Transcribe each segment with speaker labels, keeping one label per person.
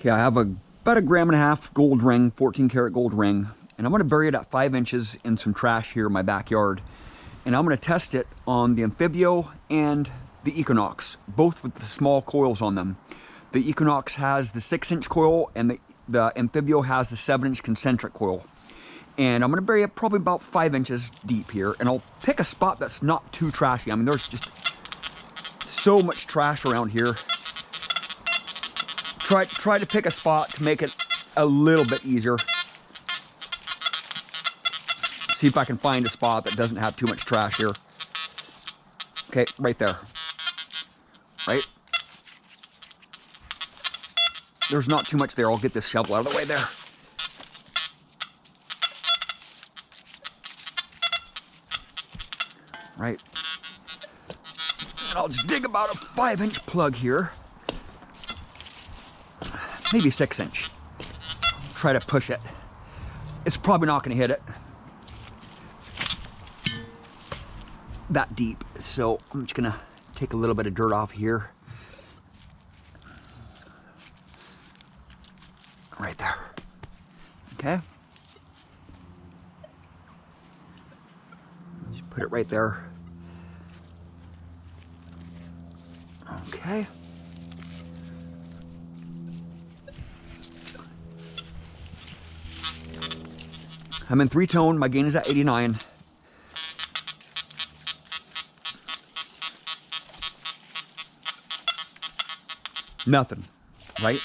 Speaker 1: Okay, I have about a 1.5 gram gold ring, 14 karat gold ring, and I'm going to bury it at 5 inches in some trash here in my backyard. And I'm going to test it on the Anfibio and the Equinox, both with the small coils on them. The Equinox has the 6-inch coil and the Anfibio has the 7-inch concentric coil. And I'm going to bury it probably about 5 inches deep here, and I'll pick a spot that's not too trashy. I mean, there's just so much trash around here. Try to pick a spot to make it a little bit easier. See if I can find a spot that doesn't have too much trash here. Okay, right there. Right? There's not too much there. I'll get this shovel out of the way there. Right. And I'll just dig about a 5-inch plug here. Maybe 6-inch. Try to push it. It's probably not going to hit it that deep, so I'm just going to take a little bit of dirt off here. Right there. Okay. Just put it right there. Okay. I'm in 3-tone, my gain is at 89. Nothing, right?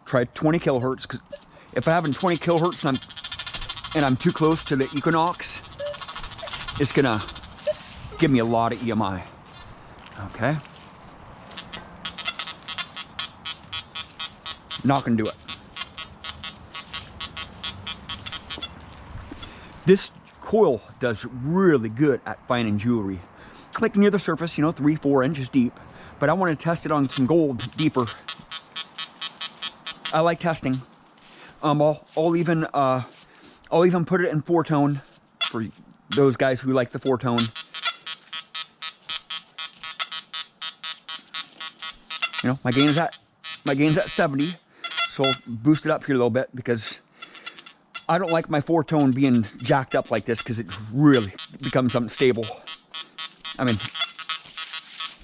Speaker 1: Try 20 kilohertz, because if I have 20 kilohertz and I'm too close to the Equinox, it's gonna give me a lot of EMI. Okay. Not gonna do it. This coil does really good at finding jewelry. Like near the surface, you know, 3-4 inches deep. But I want to test it on some gold deeper. I like testing. I'll even put it in 4-tone for those guys who like the 4-tone. You know, my gain's at 70. So I'll boost it up here a little bit because I don't like my 4-tone being jacked up like this because it really becomes unstable. I mean,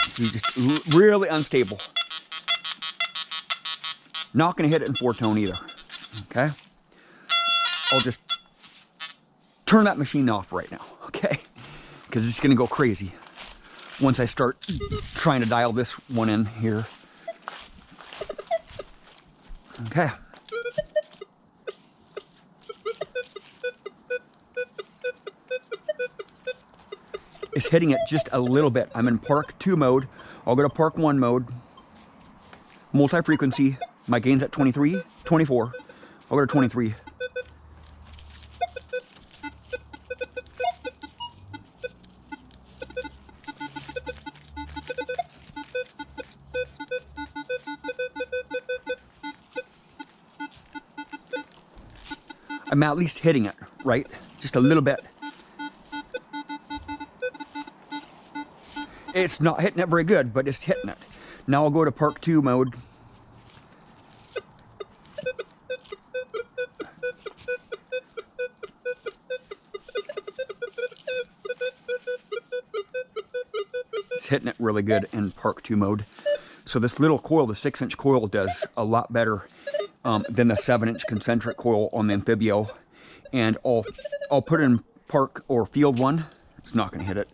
Speaker 1: it's just really unstable. Not going to hit it in 4-tone either. Okay? I'll just turn that machine off right now. Okay? Because it's going to go crazy once I start trying to dial this one in here. Okay. It's hitting it just a little bit. I'm in Park 2 mode. I'll go to Park 1 mode. Multi-frequency. My gain's at 23, 24. I'll go to 23. I'm at least hitting it, right? Just a little bit. It's not hitting it very good, but it's hitting it. Now I'll go to Park 2 mode. It's hitting it really good in Park 2 mode. So this little coil, the 6-inch coil, does a lot better than the 7-inch concentric coil on the Anfibio. And I'll put it in Park or Field 1. It's not going to hit it.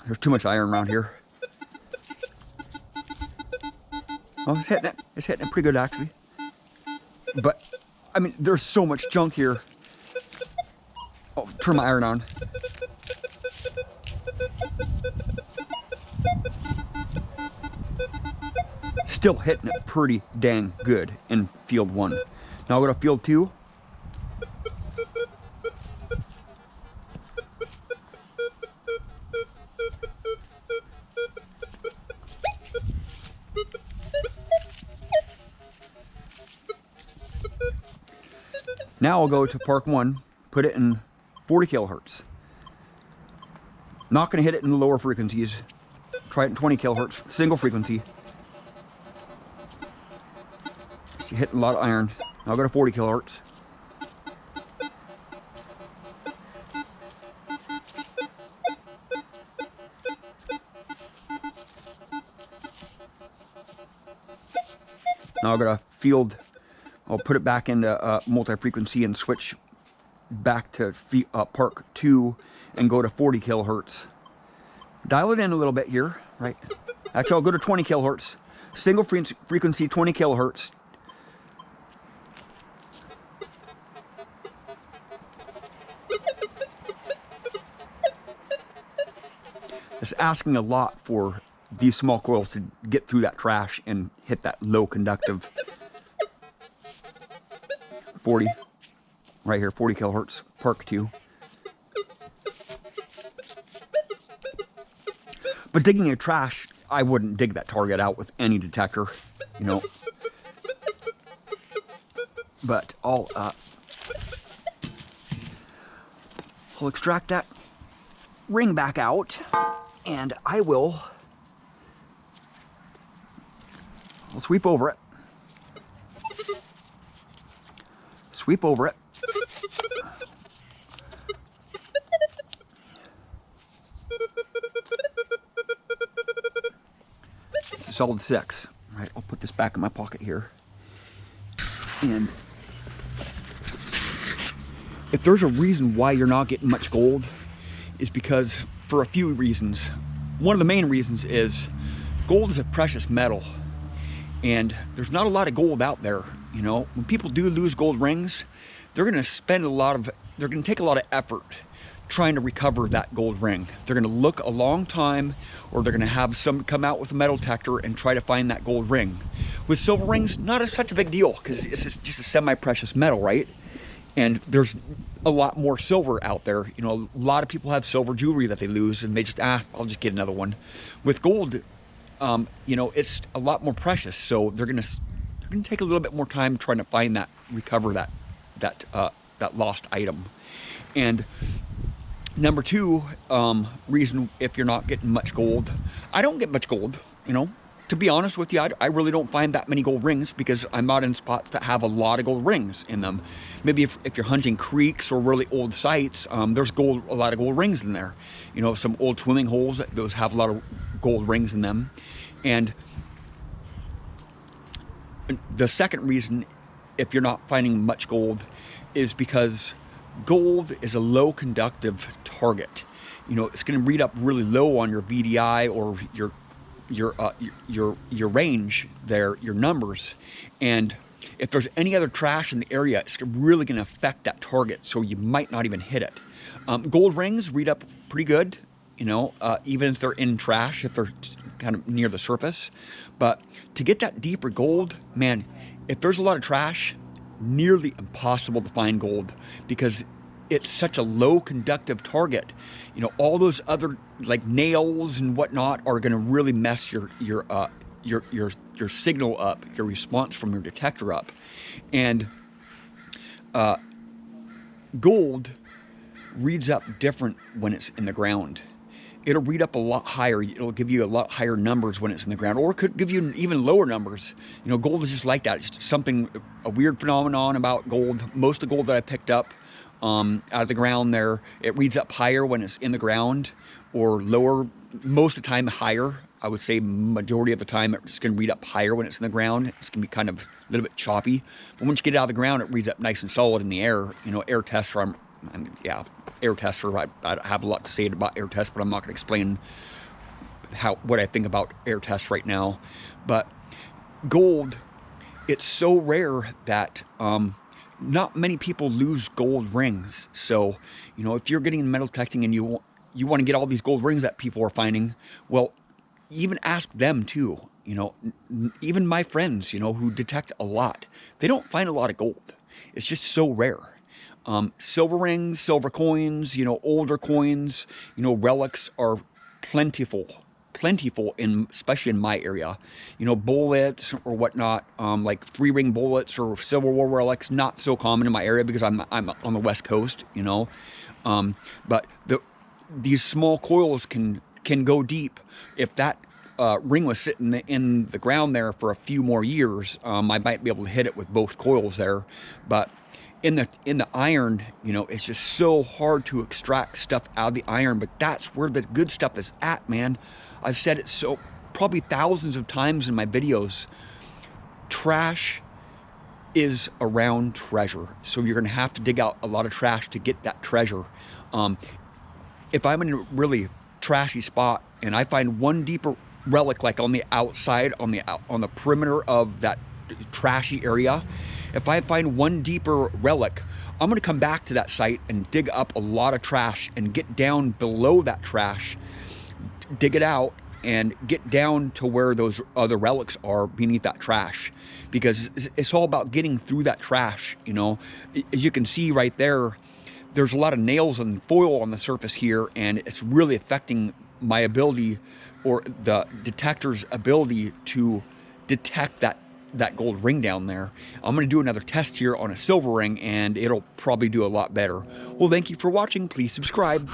Speaker 1: There's too much iron around here. Oh, it's hitting it. It's hitting it pretty good, actually. But, I mean, there's so much junk here. Oh, turn my iron on. Still hitting it pretty dang good in Field 1. Now I'll go to Field 2. Now I'll go to Park 1, put it in 40 kilohertz. Not going to hit it in the lower frequencies. Try it in 20 kilohertz, single frequency. So you're hitting a lot of iron. I'll go to 40 kilohertz. Now I've got a field. I'll put it back into multi-frequency and switch back to Park 2 and go to 40 kilohertz. Dial it in a little bit here, right? Actually, I'll go to 20 kilohertz. Single frequency, 20 kilohertz. It's asking a lot for these small coils to get through that trash and hit that low conductive 40, right here, 40 kilohertz, Park 2. But digging a trash, I wouldn't dig that target out with any detector, you know. But I'll extract that ring back out, and I'll sweep over it. Sweep over it. It's a solid 6. Right, I'll put this back in my pocket here. And if there's a reason why you're not getting much gold, is because for a few reasons. One of the main reasons is gold is a precious metal, and there's not a lot of gold out there. You know, when people do lose gold rings, they're going to spend they're going to take a lot of effort trying to recover that gold ring. They're going to look a long time, or they're going to have some come out with a metal detector and try to find that gold ring. With silver rings, not such a big deal, because it's just a semi-precious metal, right? And there's a lot more silver out there. You know, a lot of people have silver jewelry that they lose, and they just, I'll just get another one. With gold, you know, it's a lot more precious, so they're gonna take a little bit more time trying to recover that lost item. And number 2 reason, if you're not getting much gold, I don't get much gold, you know. To be honest with you, I really don't find that many gold rings, because I'm not in spots that have a lot of gold rings in them. Maybe if you're hunting creeks or really old sites, there's a lot of gold rings in there. You know, some old swimming holes, those have a lot of gold rings in them. And the second reason, if you're not finding much gold, is because gold is a low conductive target. You know, it's going to read up really low on your VDI or your range there, your numbers. And if there's any other trash in the area, it's really going to affect that target, so you might not even hit it. Gold rings read up pretty good, you know, even if they're in trash, if they're kind of near the surface. But to get that deeper gold, man, if there's a lot of trash, nearly impossible to find gold, because it's such a low conductive target. You know, all those other like nails and whatnot are going to really mess your signal up, your response from your detector up. And gold reads up different when it's in the ground. It'll read up a lot higher. It'll give you a lot higher numbers when it's in the ground, or it could give you even lower numbers. You know, gold is just like that. It's just something, a weird phenomenon about gold. Most of the gold that I picked up out of the ground there, it reads up higher when it's in the ground, or lower, most of the time higher. I would say majority of the time it's going to read up higher when it's in the ground. It's going to be kind of a little bit choppy. But once you get it out of the ground, it reads up nice and solid in the air. You know, air tester, air tester, I have a lot to say about air test, but I'm not going to explain what I think about air test right now. But gold, it's so rare that not many people lose gold rings. So, you know, if you're getting metal detecting and you want to get all these gold rings that people are finding, well, even ask them too. You know, even my friends, you know, who detect a lot, they don't find a lot of gold. It's just so rare. Silver rings, silver coins, you know, older coins, you know, relics are plentiful especially in my area. You know, bullets or whatnot, like 3-ring bullets or Civil War relics, not so common in my area because I'm on the West Coast, you know. But these small coils can go deep. If that ring was sitting in the ground there for a few more years, I might be able to hit it with both coils there. But in the iron, you know, it's just so hard to extract stuff out of the iron. But that's where the good stuff is at, man. I've said it so probably thousands of times in my videos. Trash is around treasure, so you're gonna have to dig out a lot of trash to get that treasure. If I'm in a really trashy spot and I find one deeper relic, like on the outside, on the perimeter of that trashy area, if I find one deeper relic, I'm gonna come back to that site and dig up a lot of trash and get down below that trash, dig it out, and get down to where those other relics are beneath that trash, because it's all about getting through that trash. You know, as you can see right there, there's a lot of nails and foil on the surface here, and it's really affecting my ability, or the detector's ability, to detect that gold ring down there. I'm going to do another test here on a silver ring, and it'll probably do a lot better. Well, thank you for watching. Please subscribe.